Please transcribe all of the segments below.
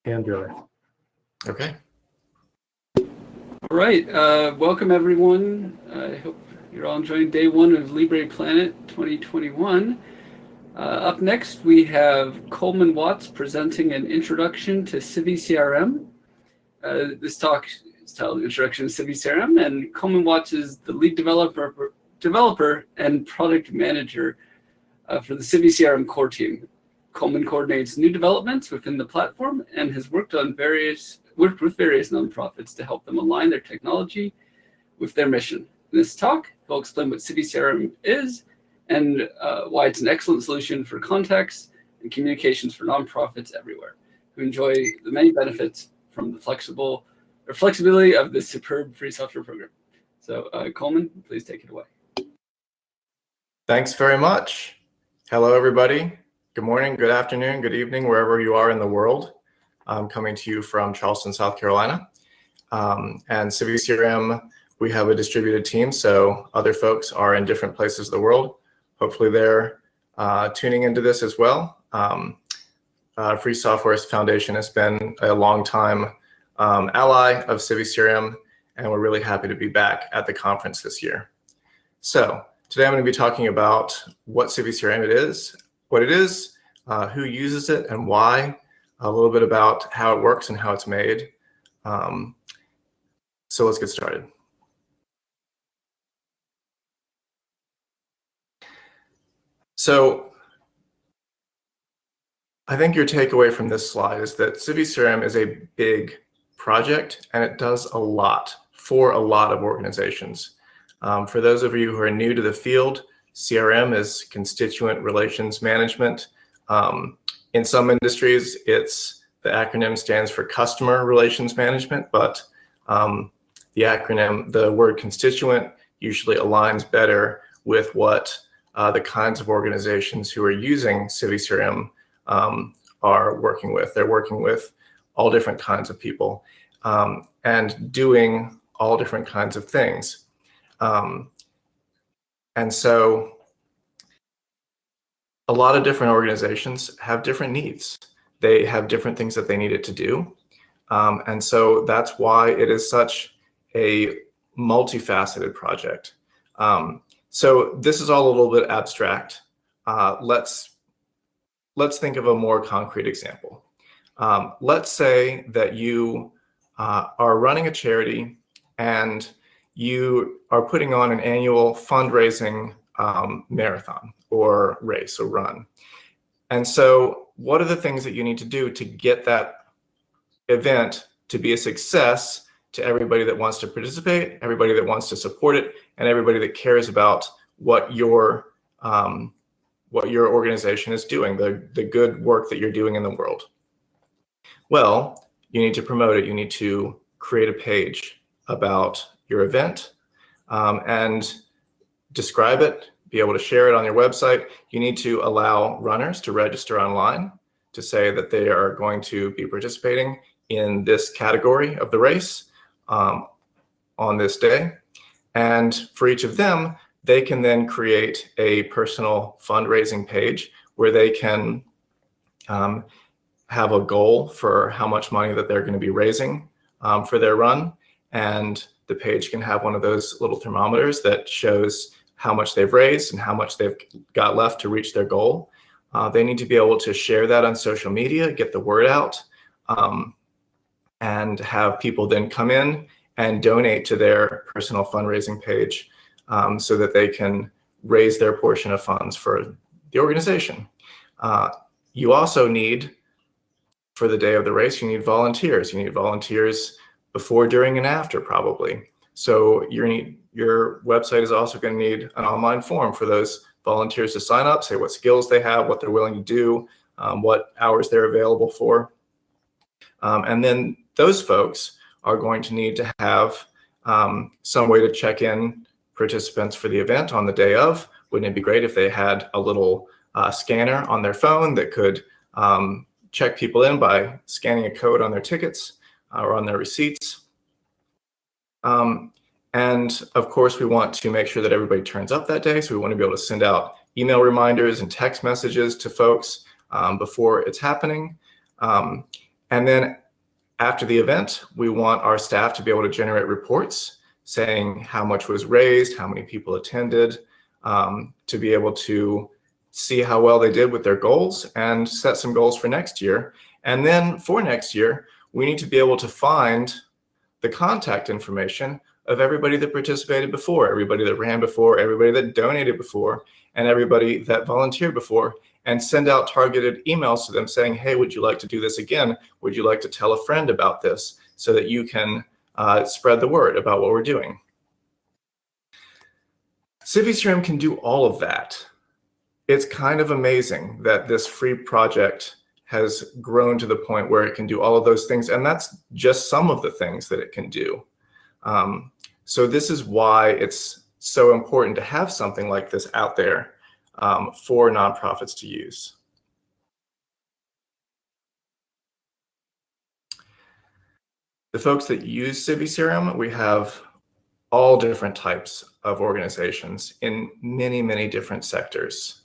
Android. Okay. All right. Welcome, everyone. I hope you're all enjoying day one of LibrePlanet 2021. Up next, we have Coleman Watts presenting an introduction to CiviCRM. This talk is titled Introduction to CiviCRM, and Coleman Watts is the lead developer and product manager for the CiviCRM Core Team. Coleman coordinates new developments within the platform and has worked with various nonprofits to help them align their technology with their mission. In this talk, he'll explain what CiviCRM is and why it's an excellent solution for contacts and communications for nonprofits everywhere who enjoy the many benefits from the flexibility of this superb free software program. So Coleman, please take it away. Thanks very much. Hello, everybody. Good morning, good afternoon, good evening, wherever you are in the world. I'm coming to you from Charleston, South Carolina. And CiviCRM, we have a distributed team, so other folks are in different places of the world. Hopefully they're tuning into this as well. Free Software Foundation has been a long time ally of CiviCRM, and we're really happy to be back at the conference this year. So today I'm going to be talking about what CiviCRM what it is, who uses it and why, a little bit about how it works and how it's made. So let's get started. So I think your takeaway from this slide is that CiviCRM is a big project and it does a lot for a lot of organizations. For those of you who are new to the field, CRM is constituent relations management. In some industries, the acronym stands for customer relations management, but the word constituent usually aligns better with what the kinds of organizations who are using CiviCRM are working with. They're working with all different kinds of people and doing all different kinds of things. And so a lot of different organizations have different needs. They have different things that they need it to do. And so that's why it is such a multifaceted project. So this is all a little bit abstract. Let's think of a more concrete example. Let's say that you are running a charity and you are putting on an annual fundraising marathon or race or run. And so what are the things that you need to do to get that event to be a success to everybody that wants to participate, everybody that wants to support it, and everybody that cares about what your organization is doing, the good work that you're doing in the world? Well, you need to promote it. You need to create a page about your event and describe it, be able to share it on your website. You need to allow runners to register online to say that they are going to be participating in this category of the race on this day. And for each of them, they can then create a personal fundraising page where they can have a goal for how much money that they're going to be raising for their run. And the page can have one of those little thermometers that shows how much they've raised and how much they've got left to reach their goal. They need to be able to share that on social media, get the word out, and have people then come in and donate to their personal fundraising page so that they can raise their portion of funds for the organization. You also need, for the day of the race, you need volunteers. You need volunteers before, during, and after, probably. So your website is also going to need an online form for those volunteers to sign up, say what skills they have, what they're willing to do, what hours they're available for. And then those folks are going to need to have some way to check in participants for the event on the day of. Wouldn't it be great if they had a little scanner on their phone that could check people in by scanning a code on their tickets or on their receipts? And of course, we want to make sure that everybody turns up that day. So we want to be able to send out email reminders and text messages to folks before it's happening. And then after the event, we want our staff to be able to generate reports saying how much was raised, how many people attended, to be able to see how well they did with their goals and set some goals for next year. And then for next year, we need to be able to find the contact information of everybody that participated before, everybody that ran before, everybody that donated before, and everybody that volunteered before, and send out targeted emails to them saying, hey, would you like to do this again? Would you like to tell a friend about this so that you can spread the word about what we're doing? CiviCRM can do all of that. It's kind of amazing that this free project has grown to the point where it can do all of those things, and that's just some of the things that it can do. So this is why it's so important to have something like this out there for nonprofits to use. The folks that use CiviCRM, we have all different types of organizations in many, many different sectors.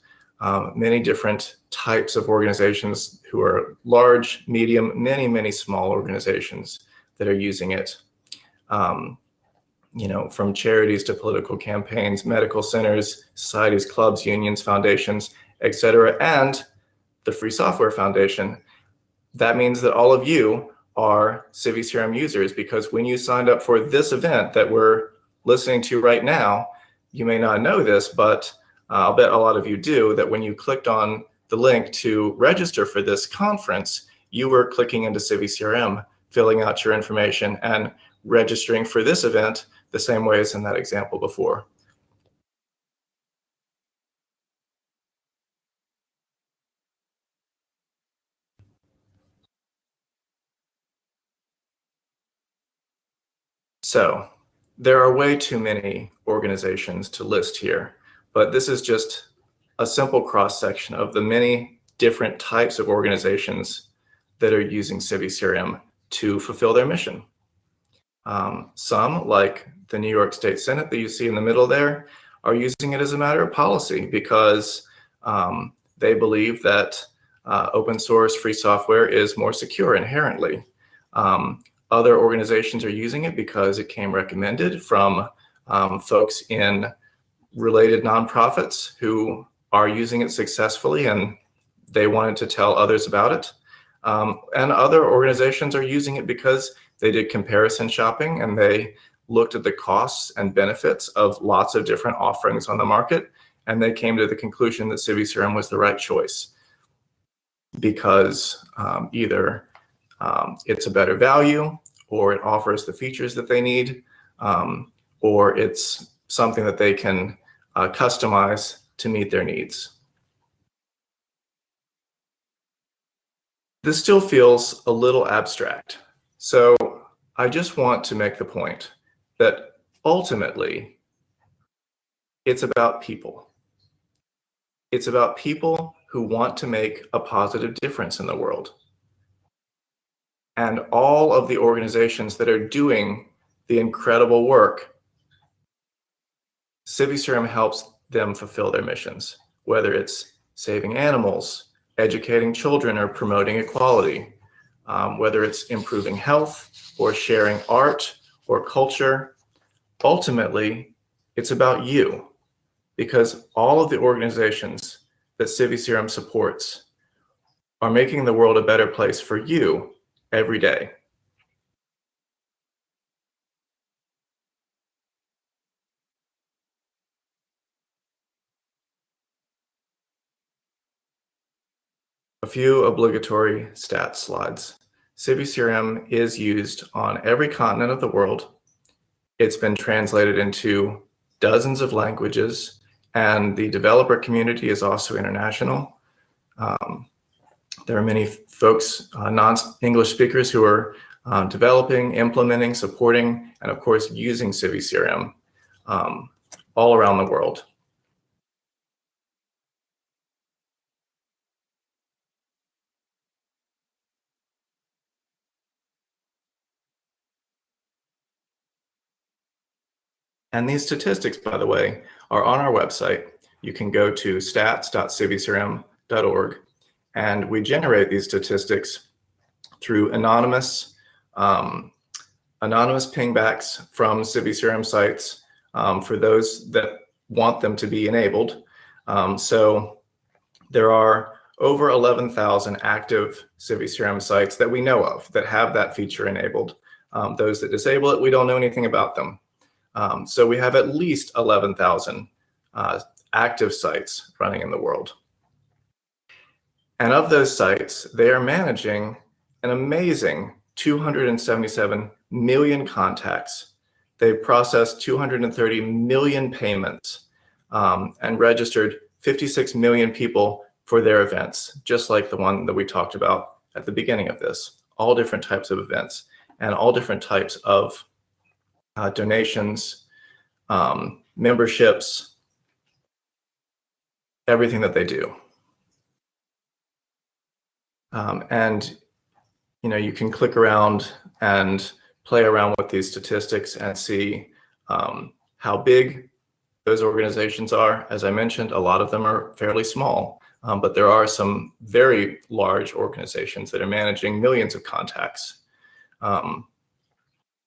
Many different types of organizations who are large, medium, many, many small organizations that are using it. You know, from charities to political campaigns, medical centers, societies, clubs, unions, foundations, etc., and the Free Software Foundation. That means that all of you are CiviCRM users, because when you signed up for this event that we're listening to right now, you may not know this, but I'll bet a lot of you do, that when you clicked on the link to register for this conference, you were clicking into CiviCRM, filling out your information, and registering for this event the same way as in that example before. So there are way too many organizations to list here, but this is just a simple cross-section of the many different types of organizations that are using CiviCRM to fulfill their mission. Some, like the New York State Senate that you see in the middle there, are using it as a matter of policy because they believe that open source free software is more secure inherently. Other organizations are using it because it came recommended from folks in related nonprofits who are using it successfully and they wanted to tell others about it. And other organizations are using it because they did comparison shopping and they looked at the costs and benefits of lots of different offerings on the market, and they came to the conclusion that CiviCRM was the right choice because either it's a better value, or it offers the features that they need, or it's something that they can customize to meet their needs. This still feels a little abstract. So I just want to make the point that ultimately it's about people. It's about people who want to make a positive difference in the world. And all of the organizations that are doing the incredible work, CiviCRM helps them fulfill their missions, whether it's saving animals, educating children, or promoting equality, whether it's improving health or sharing art or culture. Ultimately, it's about you, because all of the organizations that CiviCRM supports are making the world a better place for you every day. A few obligatory stats slides. CiviCRM is used on every continent of the world. It's been translated into dozens of languages, and the developer community is also international. There are many folks, non-English speakers, who are developing, implementing, supporting, and of course using CiviCRM all around the world. And these statistics, by the way, are on our website. You can go to stats.civicrm.org, and we generate these statistics through anonymous pingbacks from CiviCRM sites for those that want them to be enabled. So there are over 11,000 active CiviCRM sites that we know of that have that feature enabled. Those that disable it, we don't know anything about them. So we have at least 11,000 active sites running in the world. And of those sites, they are managing an amazing 277 million contacts. They've processed 230 million payments and registered 56 million people for their events, just like the one that we talked about at the beginning of this. All different types of events and all different types of donations, memberships, everything that they do. And you can click around and play around with these statistics and see how big those organizations are. As I mentioned, a lot of them are fairly small, but there are some very large organizations that are managing millions of contacts.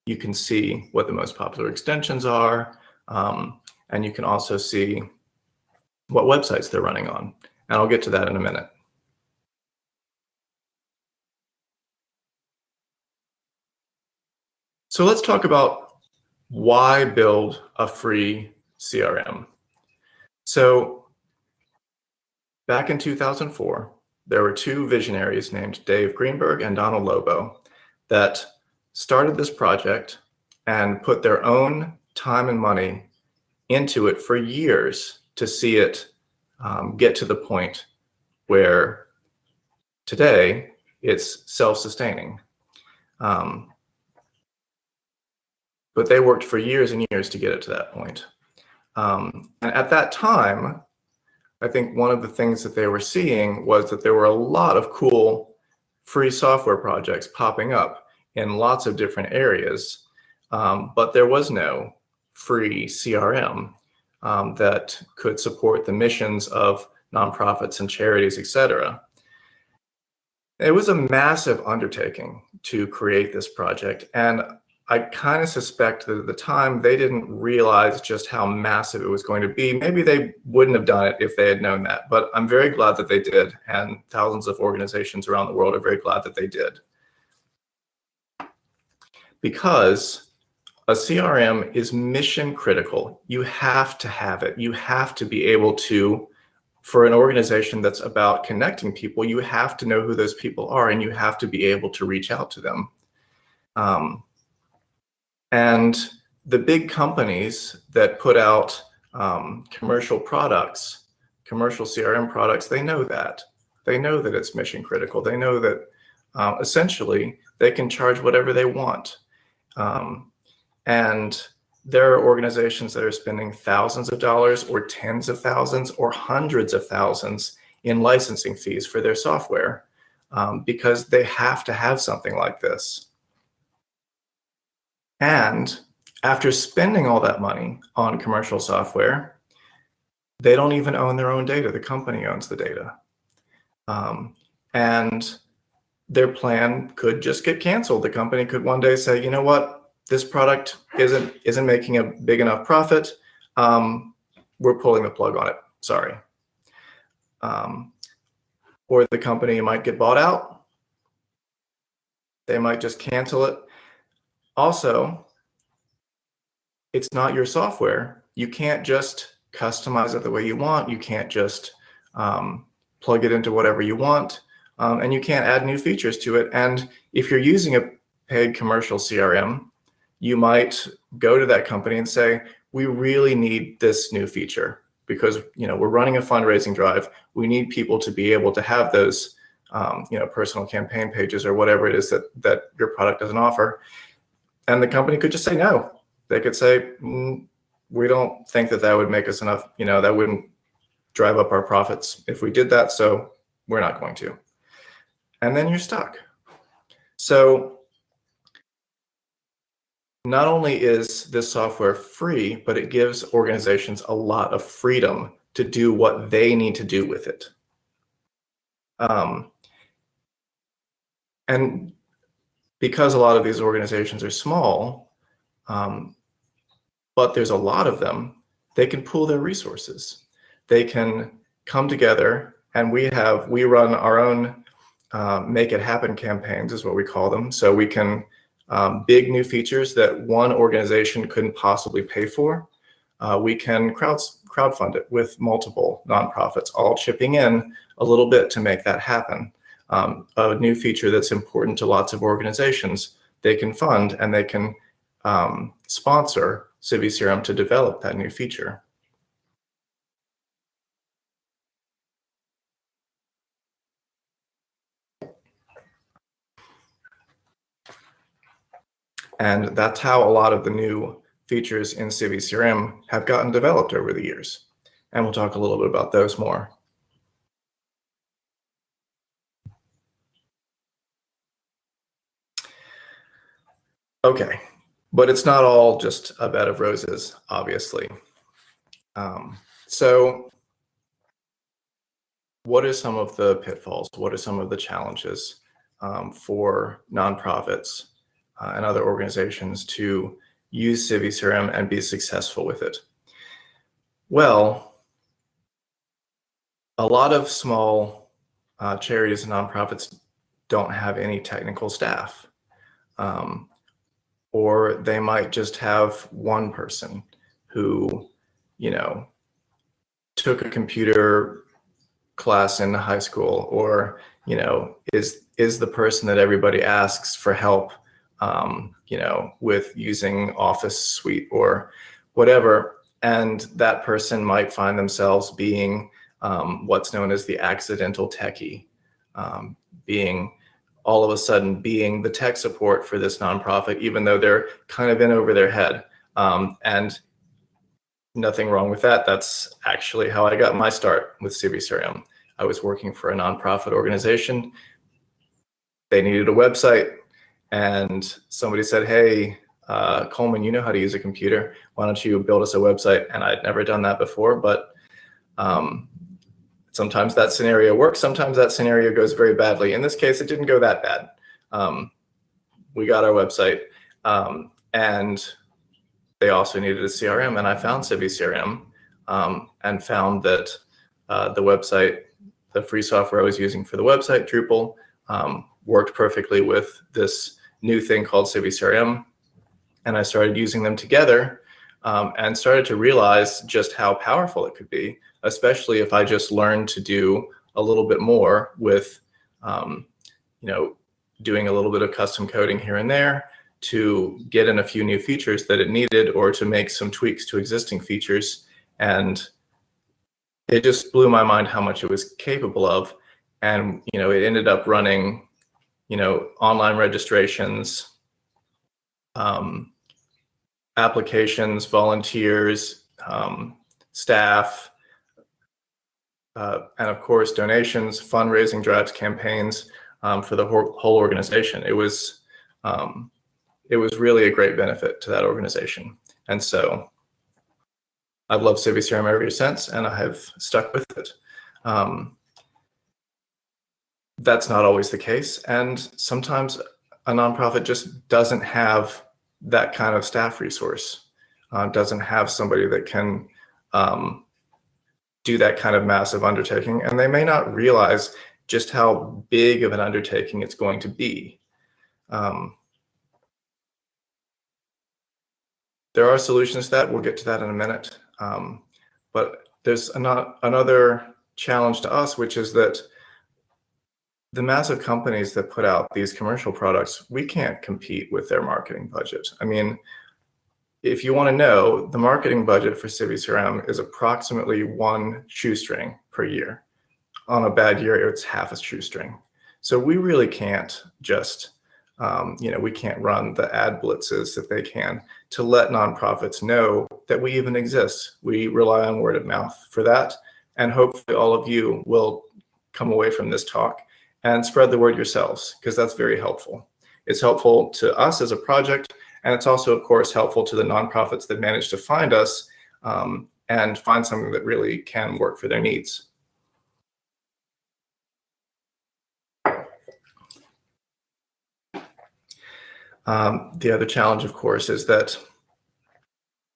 You can see what the most popular extensions are, and you can also see what websites they're running on. And I'll get to that in a minute. So let's talk about why build a free CRM. So back in 2004, there were two visionaries named Dave Greenberg and Donald Lobo that started this project and put their own time and money into it for years to see it get to the point where today it's self-sustaining. But they worked for years and years to get it to that point. And at that time, I think one of the things that they were seeing was that there were a lot of cool free software projects popping up in lots of different areas, but there was no free CRM that could support the missions of nonprofits and charities, etc. It was a massive undertaking to create this project, and I kind of suspect that at the time they didn't realize just how massive it was going to be. Maybe they wouldn't have done it if they had known that, but I'm very glad that they did, and thousands of organizations around the world are very glad that they did. Because a CRM is mission critical. You have to have it. You have to be able to, for an organization that's about connecting people, you have to know who those people are, and you have to be able to reach out to them. And the big companies that put out commercial products, commercial CRM products, they know that. They know that it's mission critical. They know that essentially they can charge whatever they want. And there are organizations that are spending thousands of dollars or tens of thousands or hundreds of thousands in licensing fees for their software because they have to have something like this. And after spending all that money on commercial software, they don't even own their own data. The company owns the data. And their plan could just get canceled. The company could one day say, you know what, this product isn't making a big enough profit. We're pulling the plug on it. Sorry. Or the company might get bought out. They might just cancel it. Also, it's not your software. You can't just customize it the way you want. You can't just plug it into whatever you want. And you can't add new features to it. And if you're using a paid commercial CRM, you might go to that company and say, we really need this new feature because we're running a fundraising drive. We need people to be able to have those personal campaign pages or whatever it is that your product doesn't offer. And the company could just say no. They could say, we don't think that would make us enough, that wouldn't drive up our profits if we did that, so we're not going to. And then you're stuck. So not only is this software free, but it gives organizations a lot of freedom to do what they need to do with it. And because a lot of these organizations are small, but there's a lot of them, they can pool their resources. They can come together, and we run our own make it happen campaigns, is what we call them. So we can big new features that one organization couldn't possibly pay for. We can crowdfund it with multiple nonprofits all chipping in a little bit to make that happen. A new feature that's important to lots of organizations, they can fund and they can sponsor CiviCRM to develop that new feature. And that's how a lot of the new features in CiviCRM have gotten developed over the years. And we'll talk a little bit about those more. Okay, but it's not all just a bed of roses, obviously. So what are some of the pitfalls? What are some of the challenges for nonprofits and other organizations to use CiviCRM and be successful with it? Well, a lot of small charities and nonprofits don't have any technical staff. Or they might just have one person who, took a computer class in high school, or, is the person that everybody asks for help, with using Office Suite or whatever. And that person might find themselves being what's known as the accidental techie, all of a sudden being the tech support for this nonprofit, even though they're kind of in over their head. And nothing wrong with that. That's actually how I got my start with CiviCRM. I was working for a nonprofit organization. They needed a website, and somebody said, hey, Coleman, you know how to use a computer. Why don't you build us a website? And I'd never done that before, but sometimes that scenario works. Sometimes that scenario goes very badly. In this case, it didn't go that bad. We got our website, and they also needed a CRM, and I found CiviCRM and found that the website, the free software I was using for the website, Drupal, worked perfectly with this new thing called CiviCRM. And I started using them together and started to realize just how powerful it could be, especially if I just learned to do a little bit more with, doing a little bit of custom coding here and there to get in a few new features that it needed, or to make some tweaks to existing features. And it just blew my mind how much it was capable of. And, it ended up running, online registrations, applications, volunteers, staff, and of course donations, fundraising drives, campaigns for the whole organization. It was really a great benefit to that organization. And so I've loved CiviCRM ever since, and I have stuck with it. That's not always the case. And sometimes a nonprofit just doesn't have that kind of staff resource, doesn't have somebody that can do that kind of massive undertaking. And they may not realize just how big of an undertaking it's going to be. There are solutions to that. We'll get to that in a minute. But there's another challenge to us, which is that the massive companies that put out these commercial products, we can't compete with their marketing budget. I mean, if you want to know, the marketing budget for CiviCRM is approximately one shoestring per year. On a bad year, it's half a shoestring. So we really can't just, we can't run the ad blitzes that they can to let nonprofits know that we even exist. We rely on word of mouth for that. And hopefully all of you will come away from this talk and spread the word yourselves, because that's very helpful. It's helpful to us as a project, and it's also, of course, helpful to the nonprofits that manage to find us and find something that really can work for their needs. The other challenge, of course, is that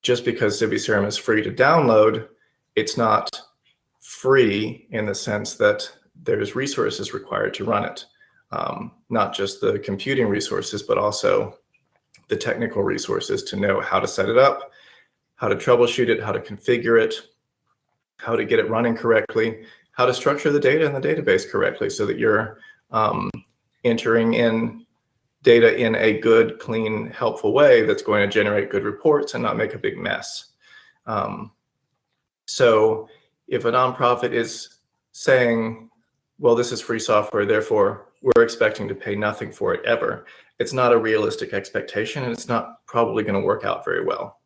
just because CiviCRM is free to download, it's not free in the sense that there's resources required to run it. Not just the computing resources, but also the technical resources to know how to set it up, how to troubleshoot it, how to configure it, how to get it running correctly, how to structure the data in the database correctly so that you're entering in data in a good, clean, helpful way that's going to generate good reports and not make a big mess. So if a nonprofit is saying, well, this is free software, therefore we're expecting to pay nothing for it ever, it's not a realistic expectation, and it's not probably going to work out very well.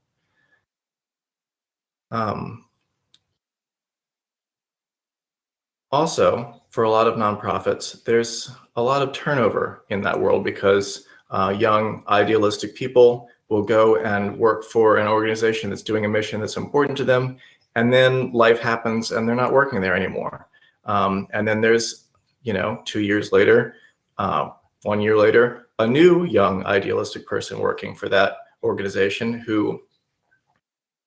Also, for a lot of nonprofits, there's a lot of turnover in that world because young, idealistic people will go and work for an organization that's doing a mission that's important to them, and then life happens and they're not working there anymore. And then there's, 2 years later, 1 year later, a new young, idealistic person working for that organization who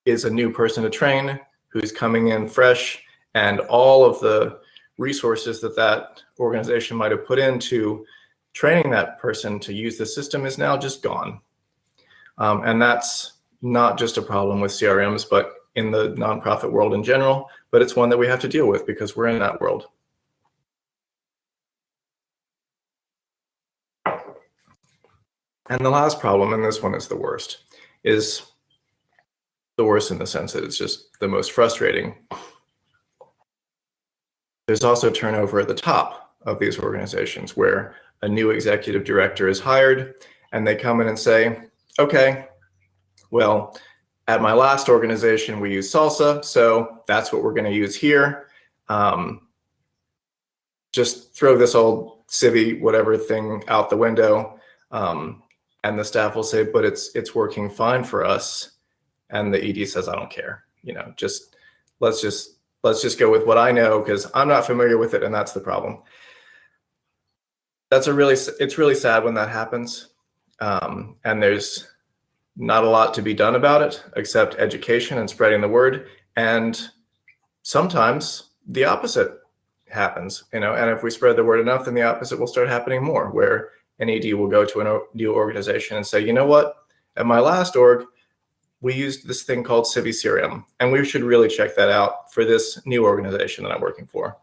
is a new person to train, who's coming in fresh, and all of the resources that that organization might have put into training that person to use the system is now just gone. And that's not just a problem with CRMs, but in the nonprofit world in general, but it's one that we have to deal with because we're in that world. And the last problem, and this one is the worst, is the worst in the sense that it's just the most frustrating. There's also turnover at the top of these organizations where a new executive director is hired and they come in and say, okay, well, at my last organization, we use Salsa, so that's what we're going to use here. Just throw this old Civi whatever thing out the window. And the staff will say, but it's working fine for us. And the ED says, I don't care. Let's just go with what I know because I'm not familiar with it, and that's the problem. It's really sad when that happens, and there's not a lot to be done about it except education and spreading the word. And sometimes the opposite happens, and if we spread the word enough, then the opposite will start happening more, where an ED will go to a new organization and say, you know what, at my last org, we used this thing called CiviCRM, and we should really check that out for this new organization that I'm working for.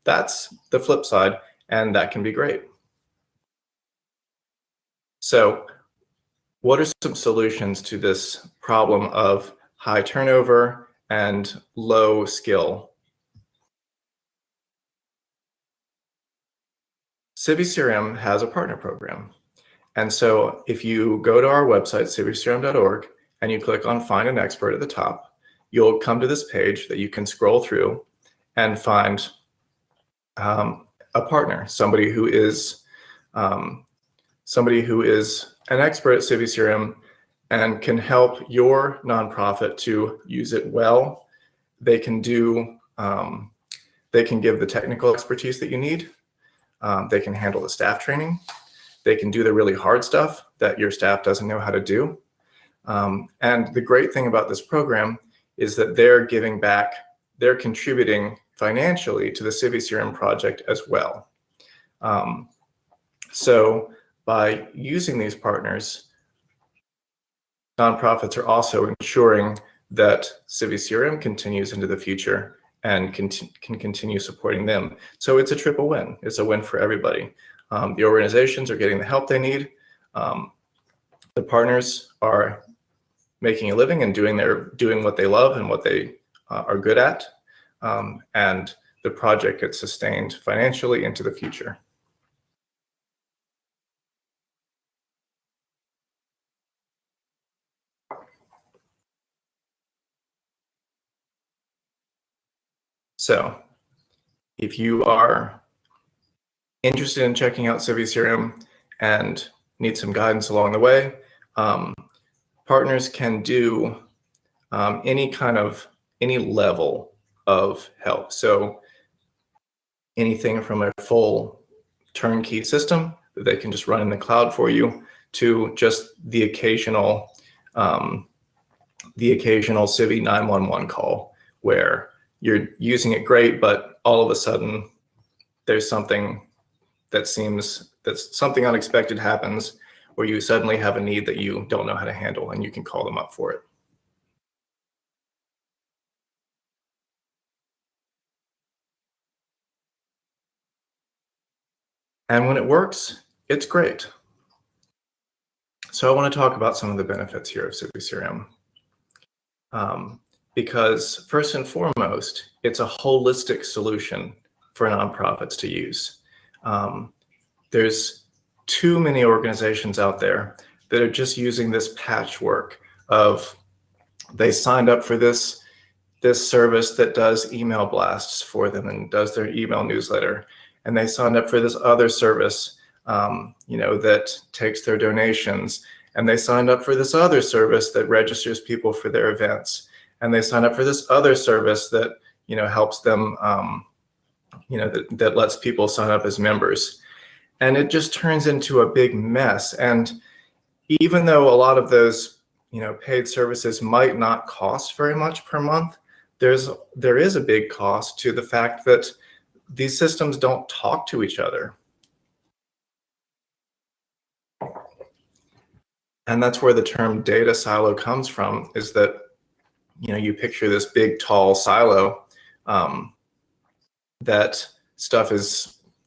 That's the flip side, and that can be great. So what are some solutions to this problem of high turnover and low skill? CiviCRM has a partner program. And so if you go to our website, civicrm.org, and you click on Find an Expert at the top, you'll come to this page that you can scroll through and find a partner, somebody who is an expert at CiviCRM and can help your nonprofit to use it well. They can give the technical expertise that you need. They can handle the staff training. They can do the really hard stuff that your staff doesn't know how to do. And the great thing about this program is that they're giving back, they're contributing financially to the CiviCRM project as well. So by using these partners, nonprofits are also ensuring that CiviCRM continues into the future and can continue supporting them. So it's a triple win. It's a win for everybody. The organizations are getting the help they need. The partners are making a living and doing what they love and what they are good at. And the project gets sustained financially into the future. So if you are interested in checking out CiviCRM and need some guidance along the way, partners can do any level of help. So anything from a full turnkey system that they can just run in the cloud for you to just the occasional Civi 911 call where you're using it great, but all of a sudden there's something that something unexpected happens where you suddenly have a need that you don't know how to handle, and you can call them up for it. And when it works, it's great. So I want to talk about some of the benefits here of CiviCRM. Because first and foremost, it's a holistic solution for nonprofits to use. There's too many organizations out there that are just using this patchwork of, they signed up for this service that does email blasts for them and does their email newsletter, and they signed up for this other service that takes their donations, and they signed up for this other service that registers people for their events, and they signed up for this other service that helps them that lets people sign up as members. And it just turns into a big mess. And even though a lot of those paid services might not cost very much per month, there is a big cost to the fact that these systems don't talk to each other. And that's where the term data silo comes from, is that you picture this big tall silo that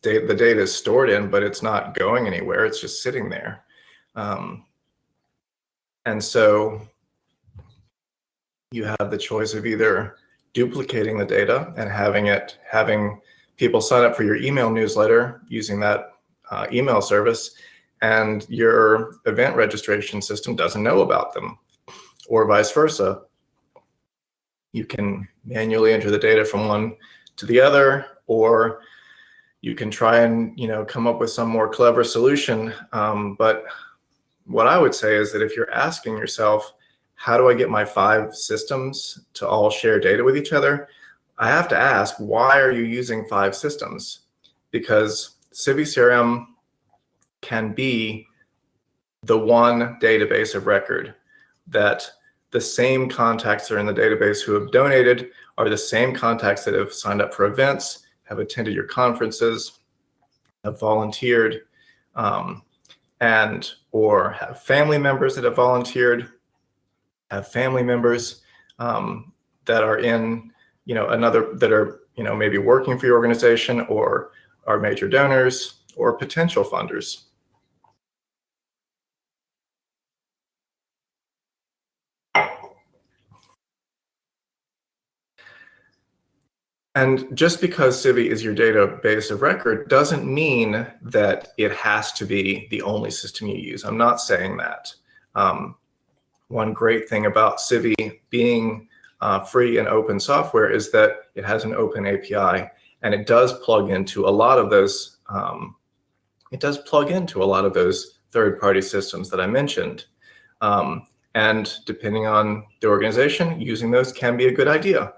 the data is stored in, but it's not going anywhere, it's just sitting there. And so you have the choice of either duplicating the data and having people sign up for your email newsletter using that email service, and your event registration system doesn't know about them, or vice versa. You can manually enter the data from one to the other, or you can try and come up with some more clever solution. But what I would say is that if you're asking yourself, how do I get my 5 systems to all share data with each other? I have to ask, why are you using 5 systems? Because CiviCRM can be the one database of record that the same contacts that are in the database who have donated are the same contacts that have signed up for events, have attended your conferences, have volunteered, or have family members that have volunteered, have family members that are in, that are, maybe working for your organization, or are major donors or potential funders. And just because Civi is your database of record doesn't mean that it has to be the only system you use. I'm not saying that. One great thing about Civi being free and open software is that it has an open API, and it does plug into a lot of those. Third-party systems that I mentioned. And depending on the organization, using those can be a good idea.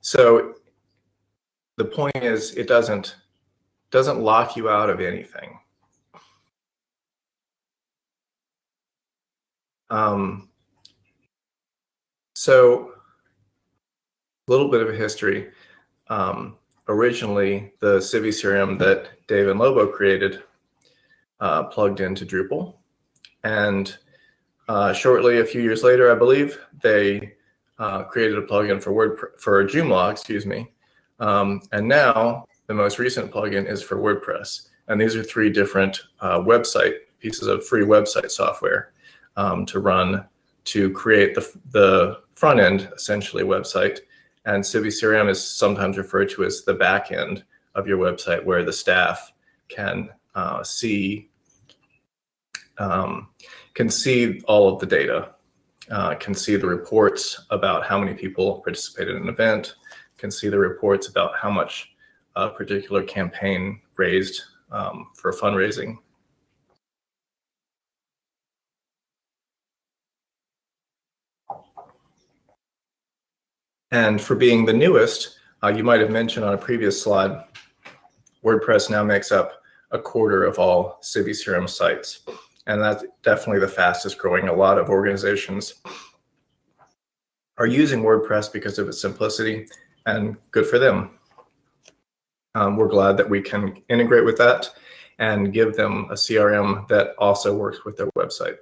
So the point is, it doesn't lock you out of anything. So a little bit of a history. Originally, the CiviCRM that Dave and Lobo created plugged into Drupal. And shortly, a few years later, I believe, they created a plugin for Joomla, excuse me. And now the most recent plugin is for WordPress. And these are 3 different pieces of free website software to run to create the front end, essentially, website. And CiviCRM is sometimes referred to as the back end of your website, where the staff can see all of the data, can see the reports about how many people participated in an event, can see the reports about how much a particular campaign raised for fundraising. And for being the newest, you might have mentioned on a previous slide, WordPress now makes up a quarter of all CiviCRM sites. And that's definitely the fastest growing. A lot of organizations are using WordPress because of its simplicity, and good for them. We're glad that we can integrate with that and give them a CRM that also works with their website.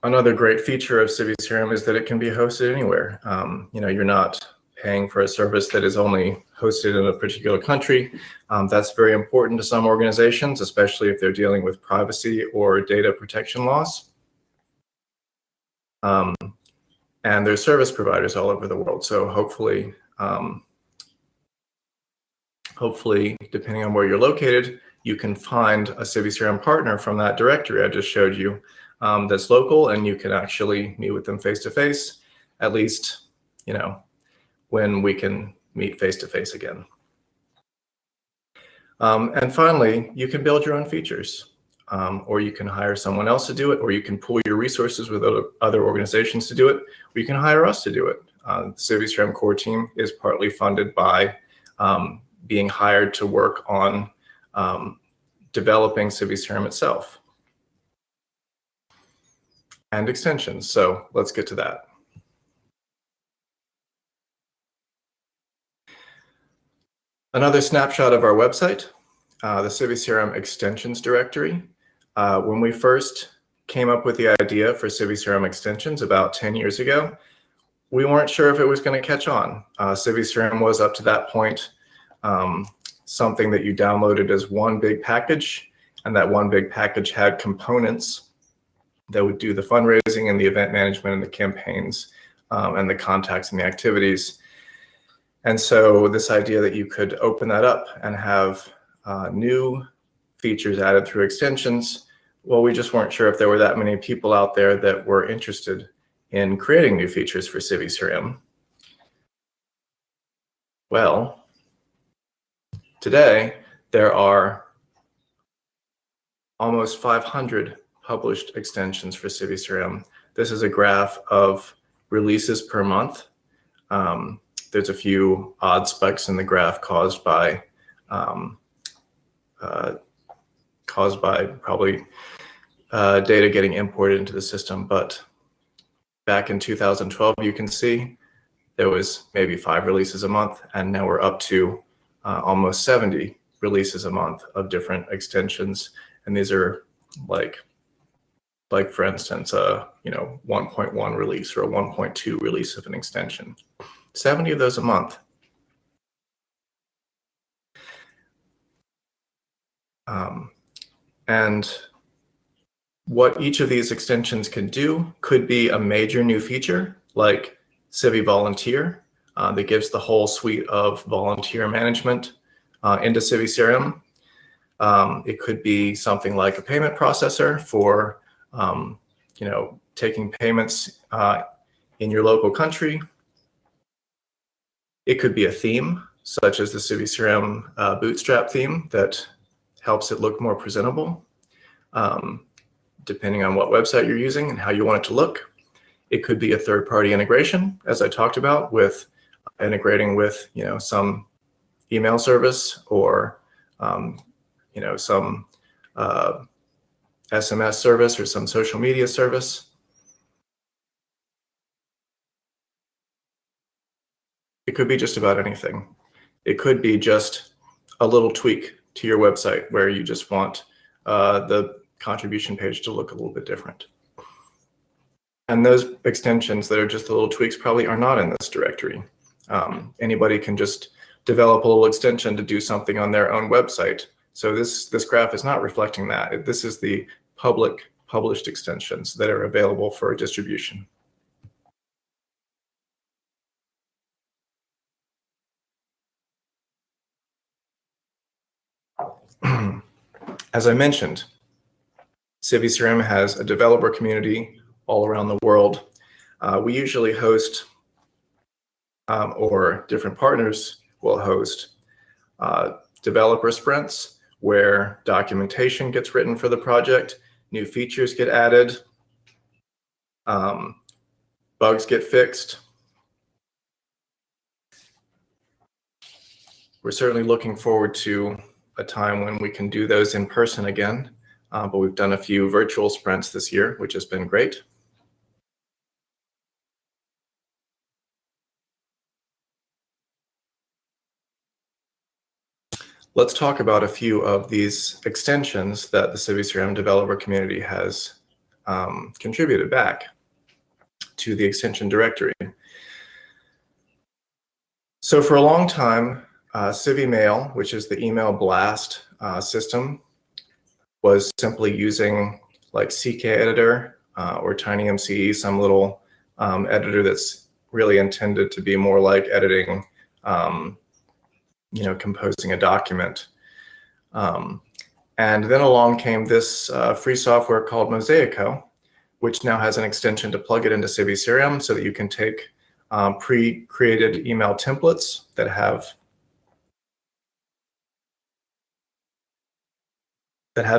Another great feature of CiviCRM is that it can be hosted anywhere. You're not paying for a service that is only hosted in a particular country. That's very important to some organizations, especially if they're dealing with privacy or data protection laws. And there's service providers all over the world. So hopefully, depending on where you're located, you can find a CiviCRM partner from that directory I just showed you that's local, and you can actually meet with them face-to-face, at least, when we can meet face-to-face again. And finally, you can build your own features, or you can hire someone else to do it, or you can pool your resources with other organizations to do it, or you can hire us to do it. The CiviCRM Core Team is partly funded by being hired to work on developing CiviCRM itself and extensions. So let's get to that. Another snapshot of our website, the CiviCRM extensions directory. When we first came up with the idea for CiviCRM extensions about 10 years ago, we weren't sure if it was going to catch on. CiviCRM was up to that point something that you downloaded as one big package, and that one big package had components that would do the fundraising and the event management and the campaigns and the contacts and the activities. And so this idea that you could open that up and have new features added through extensions, well, we just weren't sure if there were that many people out there that were interested in creating new features for CiviCRM. Well, today there are almost 500 published extensions for CiviCRM. This is a graph of releases per month. There's a few odd spikes in the graph caused by probably data getting imported into the system. But back in 2012, you can see there was maybe 5 releases a month, and now we're up to almost 70 releases a month of different extensions. And these are like for instance, a 1.1 release or a 1.2 release of an extension. 70 of those a month. And what each of these extensions can do could be a major new feature like Civi Volunteer that gives the whole suite of volunteer management into CiviCRM. It could be something like a payment processor for taking payments in your local country. It could be a theme, such as the CiviCRM Bootstrap theme that helps it look more presentable, depending on what website you're using and how you want it to look. It could be a third-party integration, as I talked about, with integrating with some email service or some SMS service or some social media service. It could be just about anything. It could be just a little tweak to your website where you just want the contribution page to look a little bit different. And those extensions that are just the little tweaks probably are not in this directory. Anybody can just develop a little extension to do something on their own website. So this graph is not reflecting that. This is the public published extensions that are available for distribution. As I mentioned, CiviCRM has a developer community all around the world. We usually host, or different partners will host, developer sprints where documentation gets written for the project, new features get added, bugs get fixed. We're certainly looking forward to a time when we can do those in person again, but we've done a few virtual sprints this year, which has been great. Let's talk about a few of these extensions that the CiviCRM developer community has contributed back to the extension directory. So for a long time, CiviMail, which is the email blast system, was simply using like CK editor or TinyMCE, some little editor that's really intended to be more like editing, composing a document. And then along came this free software called Mosaico, which now has an extension to plug it into CiviCRM so that you can take pre-created email templates that have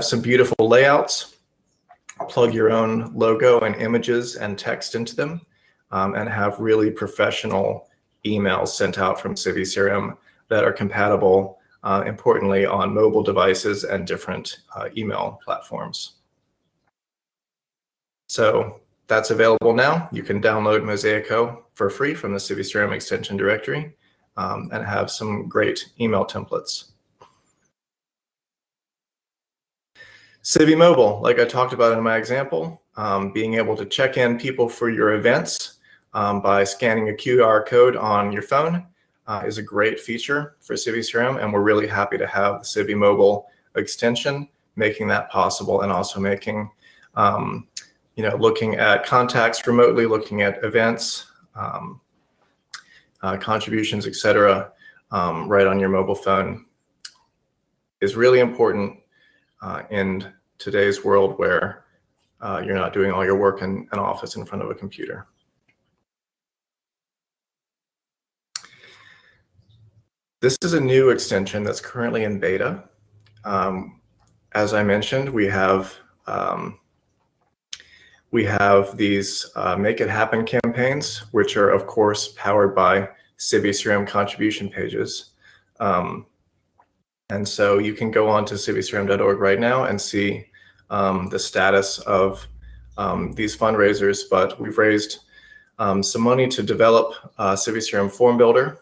some beautiful layouts, plug your own logo and images and text into them, and have really professional emails sent out from CiviCRM that are compatible, importantly, on mobile devices and different email platforms. So that's available now. You can download Mosaico for free from the CiviCRM extension directory and have some great email templates. CiviMobile, like I talked about in my example, being able to check in people for your events by scanning a QR code on your phone is a great feature for CiviCRM, and we're really happy to have the CiviMobile extension making that possible, and also making looking at contacts remotely, looking at events, contributions, etc., right on your mobile phone is really important in today's world where you're not doing all your work in an office in front of a computer. This is a new extension that's currently in beta. As I mentioned, we have these Make It Happen campaigns, which are, of course, powered by CiviCRM contribution pages. And so you can go on to civicrm.org right now and see the status of these fundraisers. But we've raised some money to develop CiviCRM Form Builder.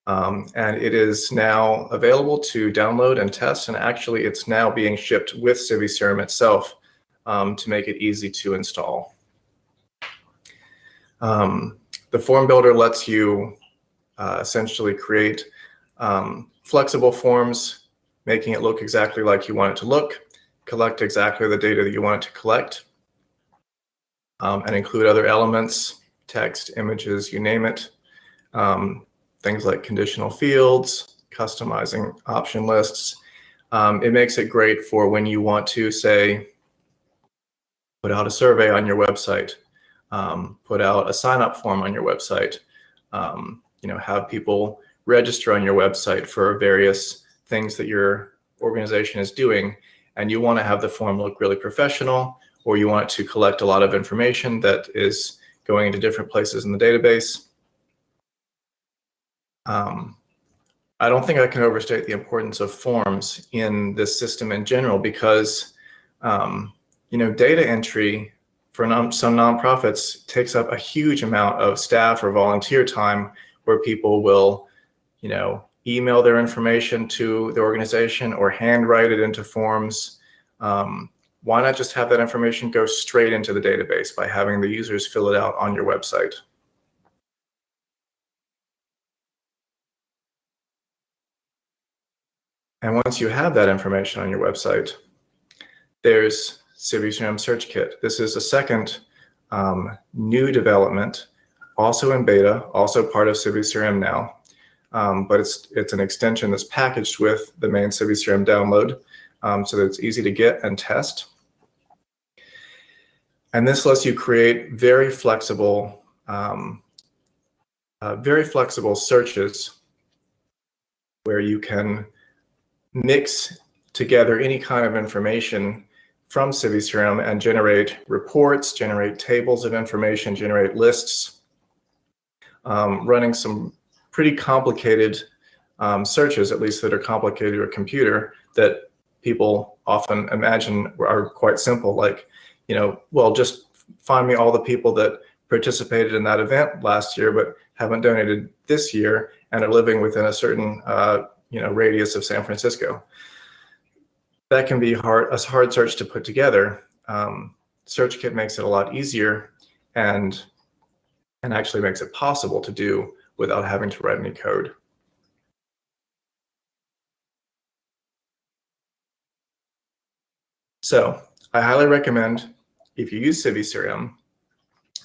And it is now available to download and test. And actually, it's now being shipped with CiviCRM itself to make it easy to install. The Form Builder lets you essentially create flexible forms, making it look exactly like you want it to look, collect exactly the data that you want it to collect, and include other elements, text, images, you name it. Things like conditional fields, customizing option lists. It makes it great for when you want to, say, put out a survey on your website, put out a sign-up form on your website, have people register on your website for various things that your organization is doing, and you want to have the form look really professional, or you want it to collect a lot of information that is going into different places in the database. I don't think I can overstate the importance of forms in this system in general, because data entry for some nonprofits takes up a huge amount of staff or volunteer time, where people will email their information to the organization or handwrite it into forms. Why not just have that information go straight into the database by having the users fill it out on your website? And once you have that information on your website, there's CiviCRM Search Kit. This is a second new development, also in beta, also part of CiviCRM now. But it's an extension that's packaged with the main CiviCRM download, so that it's easy to get and test. And this lets you create very flexible searches where you can mix together any kind of information from CiviCRM and generate reports, generate tables of information, generate lists, running some pretty complicated searches, at least that are complicated to a computer, that people often imagine are quite simple, like, well, just find me all the people that participated in that event last year but haven't donated this year and are living within a certain radius of San Francisco. That can be a hard search to put together. SearchKit makes it a lot easier and actually makes it possible to do without having to write any code. So I highly recommend, if you use CiviCRM,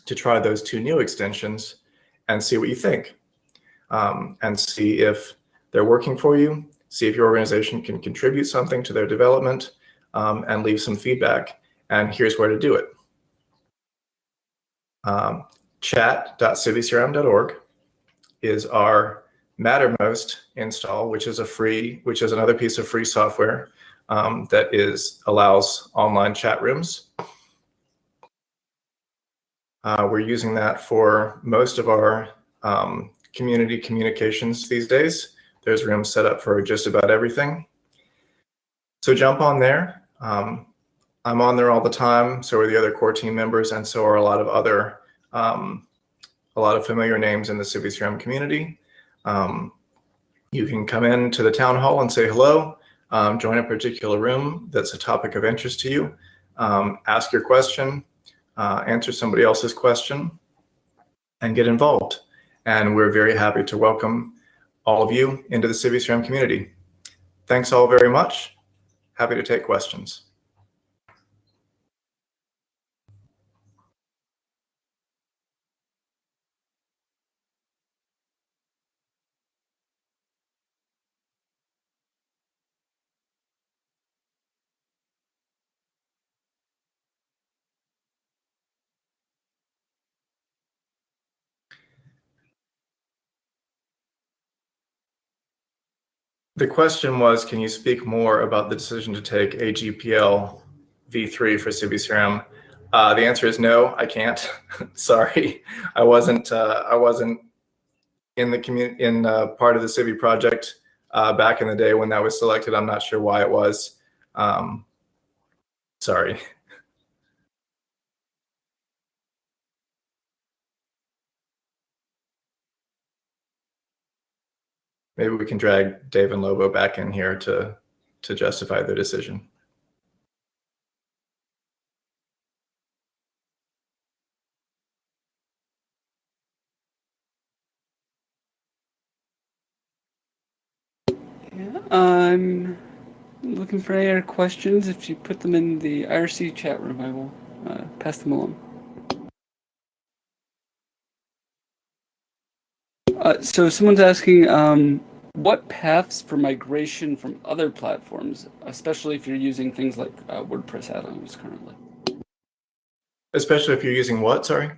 to try those 2 new extensions and see what you think, and see if they're working for you, see if your organization can contribute something to their development, and leave some feedback. And here's where to do it. Chat.civicrm.org is our Mattermost install, which is another piece of free software that allows online chat rooms. We're using that for most of our community communications these days. There's rooms set up for just about everything. So jump on there. I'm on there all the time. So are the other core team members, and so are a lot of other, a lot of familiar names in the CiviCRM community. You can come into the town hall and say hello, join a particular room that's a topic of interest to you, ask your question, answer somebody else's question, and get involved. And we're very happy to welcome all of you into the CiviCRM community. Thanks all very much. Happy to take questions. The question was, can you speak more about the decision to take AGPL v3 for CiviCRM? The answer is no, I can't. Sorry, I wasn't in the part of the Civi project back in the day when that was selected. I'm not sure why it was. Sorry. Maybe we can drag Dave and Lobo back in here to justify their decision. Yeah, I'm looking for any other questions. If you put them in the IRC chat room, I will pass them along. So someone's asking, what paths for migration from other platforms, especially if you're using things like WordPress add-ons currently? Especially if you're using what, sorry?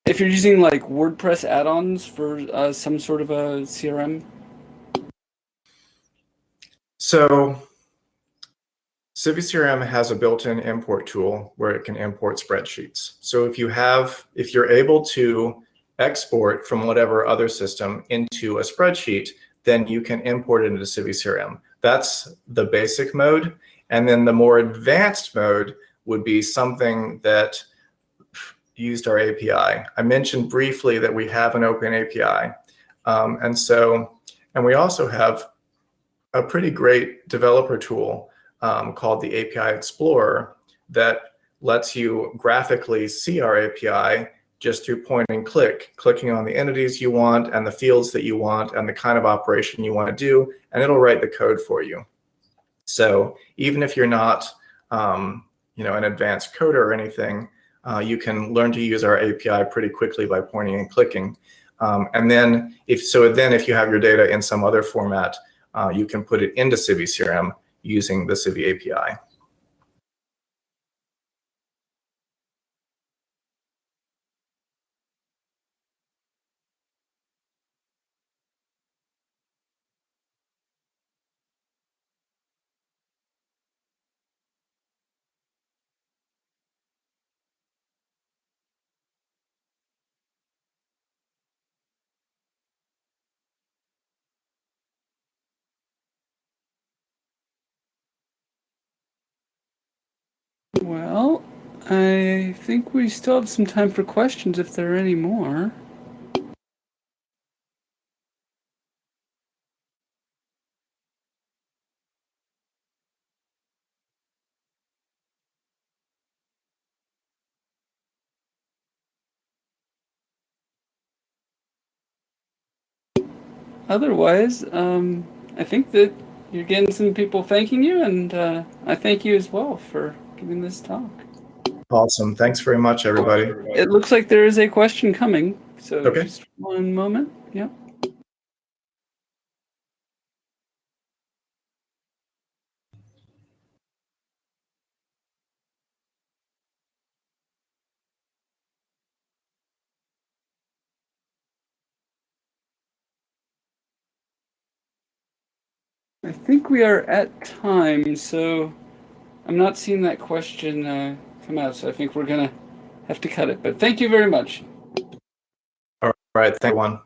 If you're using like WordPress add-ons for some sort of a CRM? So CiviCRM has a built-in import tool where it can import spreadsheets. So if you're able to export from whatever other system into a spreadsheet, then you can import it into CiviCRM. That's the basic mode. And then the more advanced mode would be something that used our API. I mentioned briefly that we have an open API. And we also have a pretty great developer tool called the API Explorer that lets you graphically see our API just through point and click, clicking on the entities you want and the fields that you want and the kind of operation you want to do, and it'll write the code for you. So even if you're not an advanced coder or anything, you can learn to use our API pretty quickly by pointing and clicking. And then if you have your data in some other format, you can put it into CiviCRM using the Civi API. Well, I think we still have some time for questions if there are any more. Otherwise, I think that you're getting some people thanking you, and I thank you as well for giving this talk. Awesome. Thanks very much, everybody. It looks like there is a question coming, so Okay. just one moment. Yep. I think we are at time, so I'm not seeing that question come out, so I think we're going to have to cut it. But thank you very much. All right. Thank you, everyone.